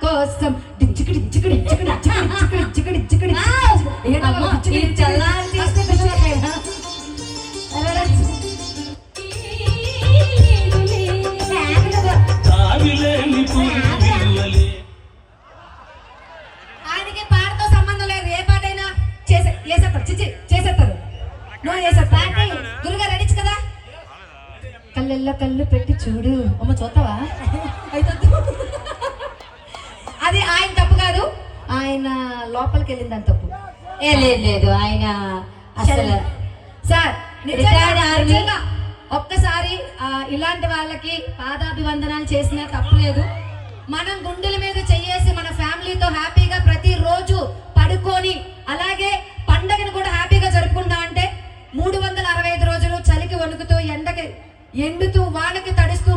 కోసం ఆయనకి పాటతో సంబంధం లేదు, ఏ పాటైనా చేసేస్తారు. నువ్వు చేసేస్తా గురుగారు అడిచి కదా, కళ్ళల్లో కళ్ళు పెట్టి చూడు. అమ్మ చూస్తావా? అయితే అది ఆయన తప్పు కాదు, ఆయన లోపలికి వెళ్ళిందని తప్పు. లేదు ఆయన అసలు సార్ ఒక్కసారి ఇలాంటి వాళ్ళకి పాదాభివందనాలు చేసినా తప్పులేదు. మనం గుండెల మీద చెయ్యేసి మన ఫ్యామిలీతో హ్యాపీగా ప్రతిరోజు పడుకొని అలాగే పండగను కూడా హ్యాపీగా జరుపుకుంటా అంటే 365 రోజులు చలికి వణుకుతూ ఎండకి ఎండుతూ వానకి తడుస్తూ